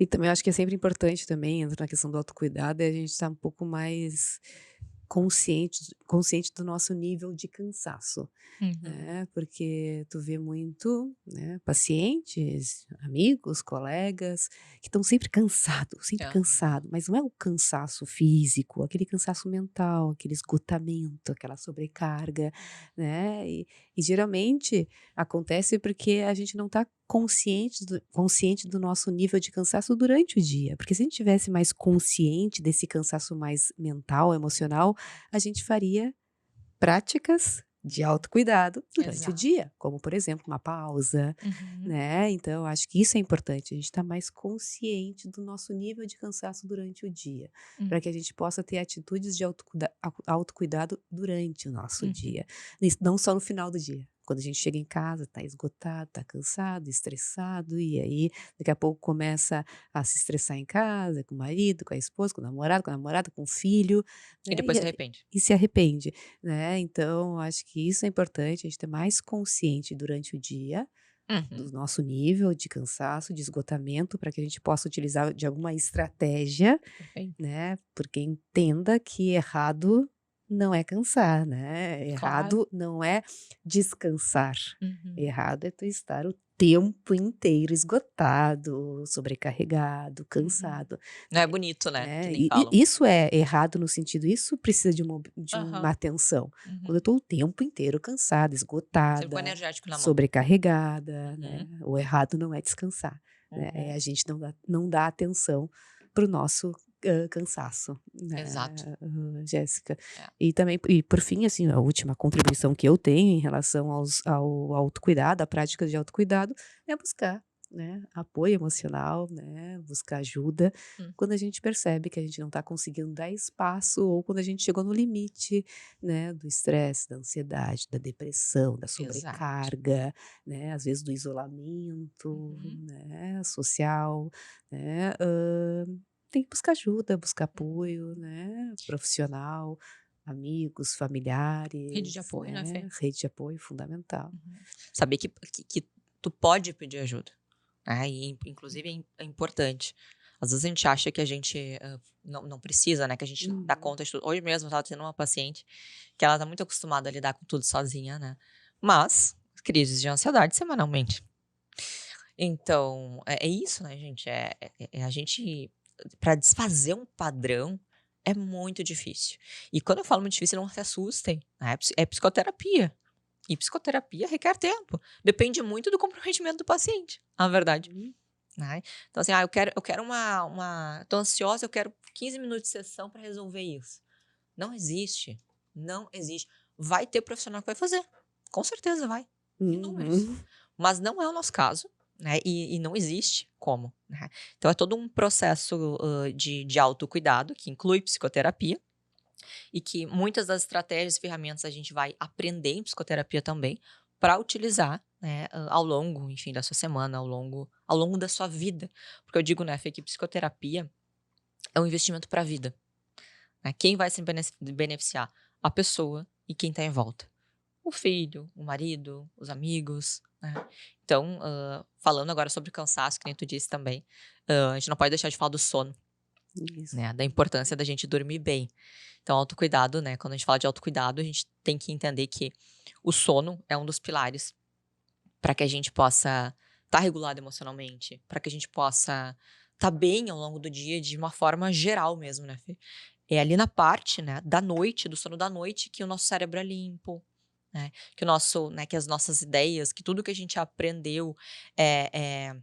E também eu acho que é sempre importante também, entra na questão do autocuidado, é a gente estar um pouco mais consciente do nosso nível de cansaço, Uhum. né, porque tu vê muito, né, pacientes, amigos, colegas, que estão sempre Aham. cansado, mas não é o cansaço físico, aquele cansaço mental, aquele esgotamento, aquela sobrecarga, né, e geralmente acontece porque a gente não está consciente do nosso nível de cansaço durante o dia, porque se a gente tivesse mais consciente desse cansaço mais mental, emocional, a gente faria práticas de autocuidado durante o Exato. dia, como por exemplo uma pausa, Uhum. né, então acho que isso é importante, a gente estar mais consciente do nosso nível de cansaço durante o dia, para que a Uhum. gente possa ter atitudes de autocuidado durante o nosso dia, Uhum. não só no final do dia. Quando a gente chega em casa, tá esgotado, tá cansado, estressado, e aí daqui a pouco começa a se estressar em casa, com o marido, com a esposa, com a namorada, com o filho, E né, depois se arrepende. e se arrepende, né. Então acho que isso é importante, a gente ter mais consciente durante o dia, do Uhum. nosso nível de cansaço, de esgotamento, para que a gente possa utilizar de alguma estratégia, Perfeito. né, porque entenda que errado não é cansar, né, Claro. errado não é descansar, Uhum. errado é tu estar o tempo inteiro esgotado, sobrecarregado, Uhum. cansado, Não é bonito, né, que né, nem e falam. isso é errado no sentido, isso precisa de uma Aham. atenção. Quando eu Uhum. estou o tempo inteiro cansada, Sempre com o esgotada, energético na mão. sobrecarregada, né, Uhum. o errado não é descansar, né, é Uhum. a gente não dá atenção para o nosso, cansaço, Exato. né, Jéssica. É. E também e por fim, assim, a última contribuição que eu tenho em relação ao autocuidado, à prática de autocuidado, é buscar, né, apoio emocional, né, buscar ajuda, quando a Uhum. gente percebe que a gente não está conseguindo dar espaço ou quando a gente chegou no limite, né, do estresse, da ansiedade, da depressão, da Exato. sobrecarga, né, às vezes do isolamento, Uhum. né, social, né, tem que buscar ajuda, buscar Uhum. apoio, né, profissional, amigos, Rede familiares, de apoio, né, né? Fê? Rede de apoio fundamental. Saber que tu pode pedir ajuda, né? E, inclusive, é importante. Às vezes a gente acha que a gente não precisa, né? Que a gente dá Uhum. conta de tudo. Hoje mesmo eu estava tendo uma paciente que ela tá muito acostumada a lidar com tudo sozinha, né? Mas, crises de ansiedade semanalmente. Então, é isso, né, gente? A gente, para desfazer um padrão, é muito difícil. E quando eu falo muito difícil, não se assustem, né? É psicoterapia. E psicoterapia requer tempo. Depende muito do comprometimento do paciente, na verdade. Uhum. Né? Então, assim, eu quero tô ansiosa, eu quero 15 minutos de sessão para resolver isso. Não existe. Não existe. Vai ter profissional que vai fazer. Com certeza vai. Inúmeros. Uhum. Mas não é o nosso caso, né? E não existe como, né? Então é todo um processo de autocuidado, que inclui psicoterapia, e que muitas das estratégias e ferramentas a gente vai aprender em psicoterapia também, para utilizar, né, ao longo, enfim, da sua semana, ao longo da sua vida. Porque eu digo, né, Fê, que psicoterapia é um investimento para a vida, né? Quem vai se beneficiar? A pessoa e quem está em volta. O filho, o marido, os amigos, né? Então, falando agora sobre cansaço, que nem tu disse também, a gente não pode deixar de falar do sono, Isso. né? Da importância da gente dormir bem. Então, autocuidado, né? Quando a gente fala de autocuidado, a gente tem que entender que o sono é um dos pilares para que a gente possa estar regulado emocionalmente, para que a gente possa estar bem ao longo do dia de uma forma geral mesmo, né, Fê? É ali na parte, né, da noite, do sono da noite, que o nosso cérebro é limpo, né? Que o nosso, né, que as nossas ideias, que tudo que a gente aprendeu é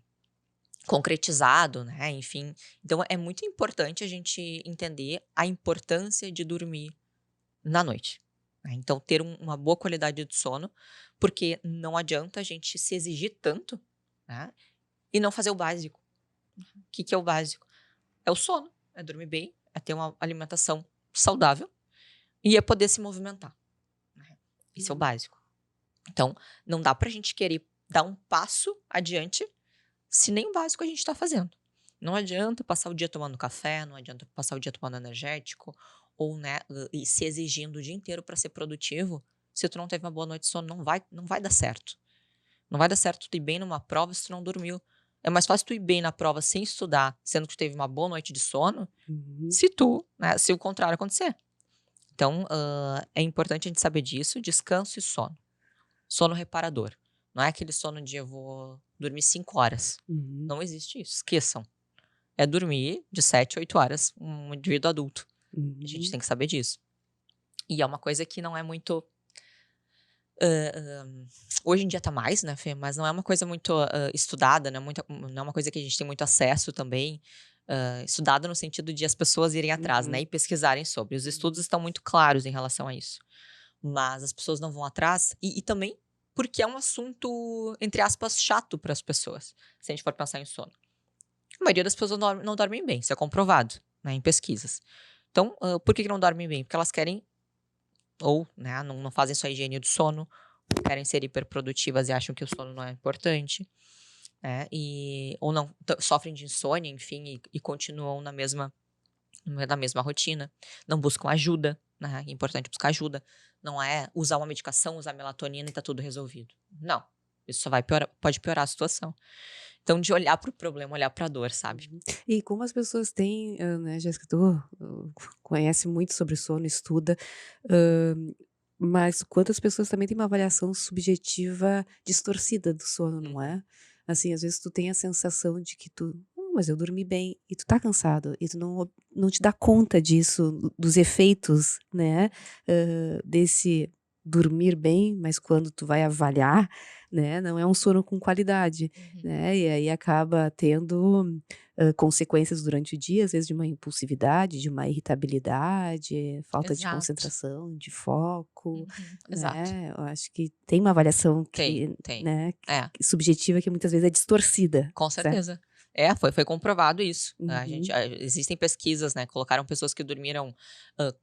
concretizado, né? Enfim, então é muito importante a gente entender a importância de dormir na noite, né? Então ter uma boa qualidade de sono, porque não adianta a gente se exigir tanto, né? E não fazer o básico. O que que é o básico? É o sono, é dormir bem, é ter uma alimentação saudável e é poder se movimentar, né? Isso é o Uhum. básico. Então, não dá pra gente querer dar um passo adiante se nem o básico a gente tá fazendo. Não adianta passar o dia tomando café, não adianta passar o dia tomando energético, ou, né, e se exigindo o dia inteiro para ser produtivo, se tu não teve uma boa noite de sono, não vai dar certo. Não vai dar certo tu ir bem numa prova se tu não dormiu. É mais fácil tu ir bem na prova sem estudar, sendo que tu teve uma boa noite de sono, Uhum. se o contrário acontecer. Então, é importante a gente saber disso, descanso e sono. Sono reparador. Não é aquele sono de eu vou dormir 5 horas. Uhum. Não existe isso, esqueçam. É dormir de 7 a 8 horas, um indivíduo adulto. A gente Uhum. tem que saber disso. E é uma coisa que não é muito. Hoje em dia tá mais, né, Fê? Mas não é uma coisa muito estudada, não é uma coisa que a gente tem muito acesso também. Estudada no sentido de as pessoas irem atrás, né? E Uhum. pesquisarem sobre. Os estudos estão muito claros em relação a isso. Mas as pessoas não vão atrás. E também porque é um assunto, entre aspas, chato para as pessoas, se a gente for pensar em sono. A maioria das pessoas não dormem bem, isso é comprovado, né, em pesquisas. Então, por que não dormem bem? Porque elas querem, ou, né, não fazem sua higiene do sono, ou querem ser hiperprodutivas e acham que o sono não é importante, né, ou não, sofrem de insônia, enfim, e continuam na mesma rotina, não buscam ajuda, né, é importante buscar ajuda, não é usar uma medicação, usar melatonina e tá tudo resolvido. Não, isso só pode piorar a situação. Então, de olhar para o problema, olhar para a dor, sabe? Uhum. E como as pessoas têm, né, Jéssica, tu conhece muito sobre sono, estuda, hã, mas quantas pessoas também têm uma avaliação subjetiva distorcida do sono, não Uhum. é? Assim, às vezes tu tem a sensação de que tu: mas eu dormi bem", e tu tá cansado, e tu não te dá conta disso, dos efeitos, né, desse dormir bem, mas quando tu vai avaliar, né, não é um sono com qualidade, Uhum. né, e aí acaba tendo, consequências durante o dia, às vezes de uma impulsividade, de uma irritabilidade, falta de Exato. concentração, de foco, Uhum. Exato. né. Eu acho que tem uma avaliação Tem, que, tem. né, É, subjetiva que muitas vezes é distorcida, com certo? certeza. Foi comprovado isso. Uhum, Existem pesquisas, né, colocaram pessoas que dormiram,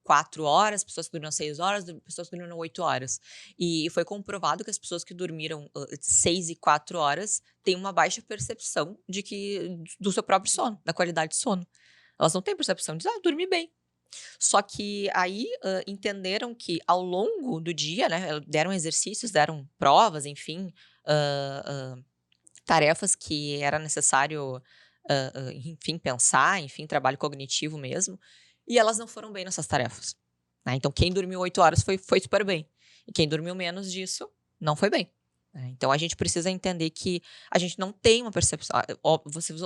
4 horas, pessoas que dormiram 6 horas, pessoas que dormiram 8 horas. E foi comprovado que as pessoas que dormiram, 6 e 4 horas têm uma baixa percepção do seu próprio sono, da qualidade de sono. Elas não têm percepção de: "Ah, dormi bem". Só que aí entenderam que ao longo do dia, né, deram exercícios, deram provas, enfim, hã, tarefas que era necessário, enfim, pensar, enfim, trabalho cognitivo mesmo, e elas não foram bem nessas tarefas, né. Então quem dormiu 8 horas foi super bem, e quem dormiu menos disso, não foi bem, né. Então a gente precisa entender que a gente não tem uma percepção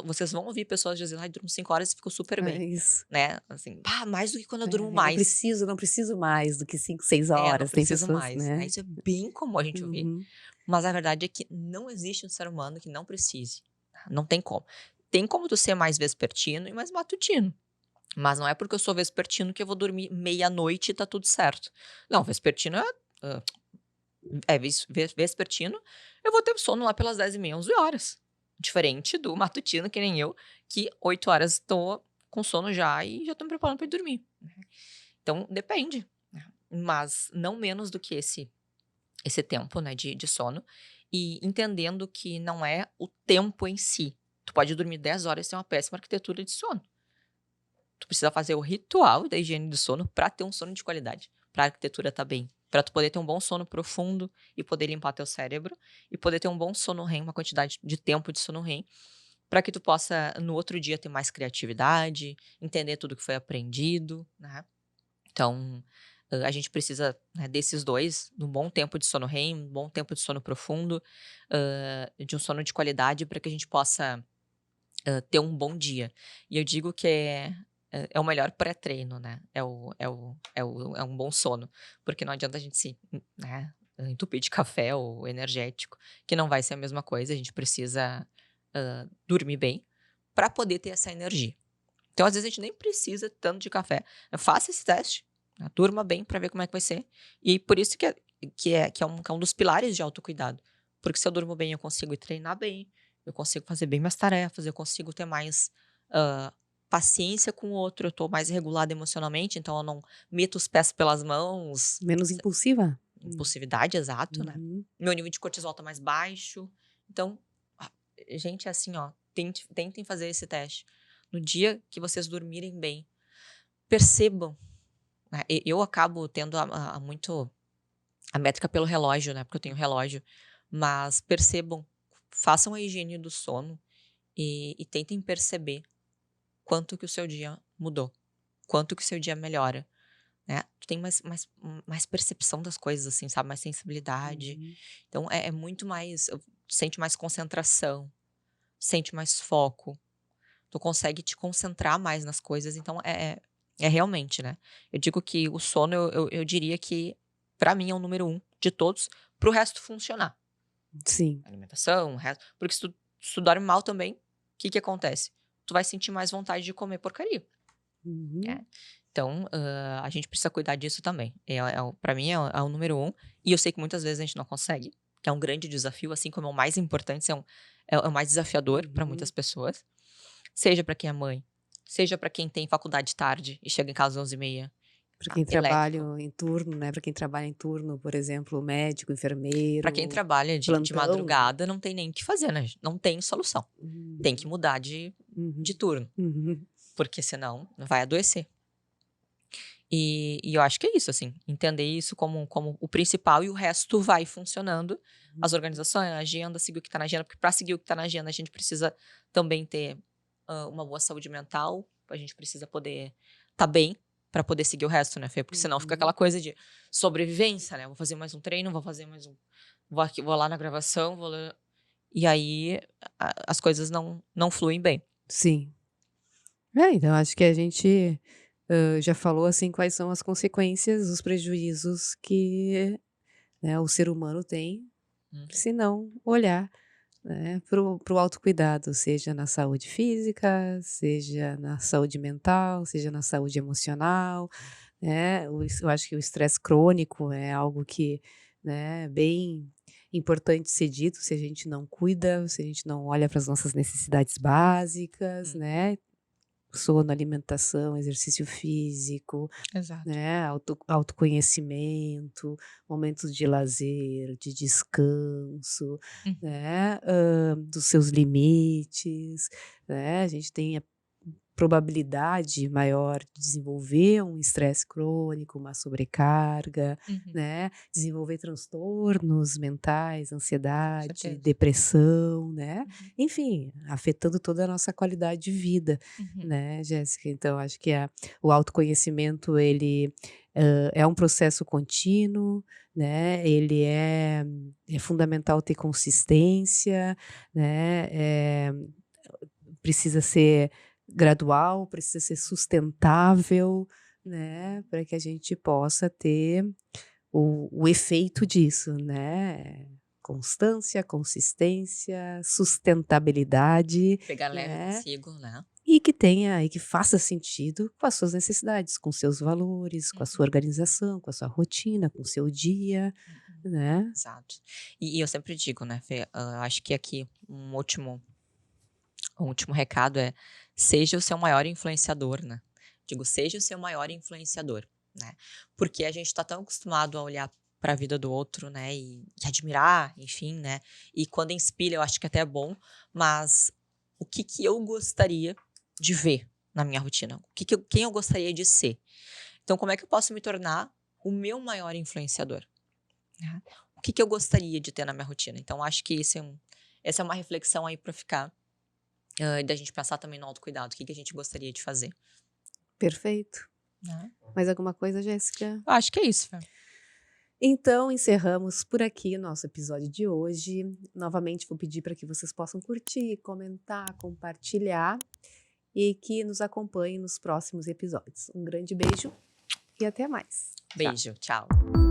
vocês vão ouvir pessoas dizendo: "Ai, durmo 5 horas e fico super É bem", isso. né, assim: "Ah, mais do que quando eu durmo Não mais". preciso, não preciso mais do que 5, 6 Não horas. Tem preciso pessoas, mais, né, né? isso é bem comum a gente ouvir. Uhum. Mas a verdade é que não existe um ser humano que não precise, não tem como. Tem como tu ser mais vespertino e mais matutino, mas não é porque eu sou vespertino que eu vou dormir meia-noite e tá tudo certo. Não, vespertino hã, vespertino, eu vou ter sono lá pelas 10h30, 11 horas. Diferente do matutino, que nem eu, que 8 horas tô com sono já e já tô me preparando pra ir dormir, né. Então depende, né, mas não menos do que esse tempo, né, de sono, e entendendo que não é o tempo em si. Tu pode dormir 10 horas e ter uma péssima arquitetura de sono. Tu precisa fazer o ritual da higiene do sono pra ter um sono de qualidade, pra arquitetura tá bem, pra tu poder ter um bom sono profundo e poder limpar teu cérebro, e poder ter um bom sono REM, uma quantidade de tempo de sono REM, pra que tu possa no outro dia ter mais criatividade, entender tudo que foi aprendido, né. Então, a gente precisa, né, desses 2, de um bom tempo de sono REM, um bom tempo de sono profundo, de um sono de qualidade para que a gente possa, ter um bom dia. E eu digo que é o melhor pré-treino, né, é um bom sono, porque não adianta a gente né, entupir de café ou energético, que não vai ser a mesma coisa, a gente precisa, dormir bem, para poder ter essa energia. Então, às vezes, a gente nem precisa tanto de café. Faça esse teste, né, durma bem para ver como é que vai ser. E por isso que é um dos pilares de autocuidado. Porque se eu durmo bem, eu consigo ir treinar bem, eu consigo fazer bem minhas tarefas, eu consigo ter mais, hã, paciência com o outro, eu tô mais regulada emocionalmente, então eu não meto os pés pelas mãos, Menos impulsiva? impulsividade, exato, né. Uhum. Meu nível de cortisol tá mais baixo. Então, ah, gente, é assim, ó, tentem fazer esse teste. No dia que vocês dormirem bem, percebam, né, eu acabo tendo muito a métrica pelo relógio, né, porque eu tenho relógio, mas percebam, façam a higiene do sono e tentem perceber quanto que o seu dia mudou, quanto que o seu dia melhora, né. Tu tem mais percepção das coisas, assim, sabe, mais sensibilidade. Uhum. Então é muito mais sente mais concentração, sente mais foco. Tu consegue te concentrar mais nas coisas, então é realmente, né. Eu digo que o sono eu diria que, pra mim, é o número 1 de todos, para o resto funcionar. Sim. Alimentação, o resto porque se tu dorme mal também, o que que acontece? Tu vai sentir mais vontade de comer porcaria, Uhum. né. Então, a gente precisa cuidar disso também. Pra mim é o número 1, e eu sei que muitas vezes a gente não consegue, que é um grande desafio, assim como é o mais importante, é o mais desafiador para Uhum. muitas pessoas. Seja para quem é mãe, seja para quem tem faculdade tarde e chega em casa às 11h30, Para quem trabalha elétrico. em turno, né, para quem trabalha em turno, por exemplo, médico, Para quem enfermeiro, trabalha de plantão, né. madrugada, não tem nem o que fazer, né, não tem solução. Tem que Uhum. mudar de Uhum. turno, Uhum. porque senão vai adoecer. E eu acho que é isso, assim, entender isso como o principal e o resto vai funcionando. As organizações, a agenda, seguir o que está na agenda, porque para seguir o que está na agenda a gente precisa também ter, uma boa saúde mental, a gente precisa poder estar bem para poder seguir o resto, né, Fê, porque senão fica aquela Uhum. coisa de sobrevivência, né, vou fazer mais um treino, vou fazer mais um vou lá na gravação, vou lá e aí as coisas não fluem bem. Sim. Então acho que a gente, já falou, assim, quais são as consequências, os prejuízos que, né, o ser humano tem, Uhum. se não olhar, né, para o autocuidado, seja na saúde física, seja na saúde mental, seja na saúde emocional, né. Eu acho que o estresse crônico é algo que, né, é bem importante ser dito, se a gente não cuida, se a gente não olha para as nossas necessidades básicas, Uhum. né. Sono, alimentação, exercício físico, Exato. né, autoconhecimento, momentos de lazer, de descanso, Uhum. né, dos seus limites, né, a gente tem probabilidade maior de desenvolver um estresse crônico, uma sobrecarga, Uhum. né? Desenvolver transtornos mentais, ansiedade, certeza. depressão, né? Uhum. Enfim, afetando toda a nossa qualidade de vida, Uhum. né, Jéssica? Então, acho que o autoconhecimento, ele é um processo contínuo, né? Ele é fundamental ter consistência, né? Precisa ser gradual, precisa ser sustentável, né, para que a gente possa ter o efeito disso, né. Constância, consistência, sustentabilidade, Pegar leve né, consigo, né? e que faça sentido com as suas necessidades, com seus valores, com a sua Uhum. organização, com a sua rotina, com o seu dia, Uhum. né. Exato. E eu sempre digo, né, Fê, acho que aqui um último recado é: seja o seu maior influenciador, né? Digo, seja o seu maior influenciador, né? Porque a gente tá tão acostumado a olhar para a vida do outro, né, e admirar, enfim, né? E quando inspira, eu acho que até é bom, mas o que que eu gostaria de ver na minha rotina? Quem eu gostaria de ser? Então, como é que eu posso me tornar o meu maior influenciador, né? O que que eu gostaria de ter na minha rotina? Então, acho que essa é uma reflexão aí para ficar. E da gente pensar também no autocuidado, o que que a gente gostaria de fazer, Perfeito. né. Mais alguma coisa, Jéssica? Eu acho que é isso, Fê. Então, encerramos por aqui o nosso episódio de hoje. Novamente, vou pedir para que vocês possam curtir, comentar, compartilhar e que nos acompanhem nos próximos episódios. Um grande beijo e até mais. Tchau. Beijo, tchau.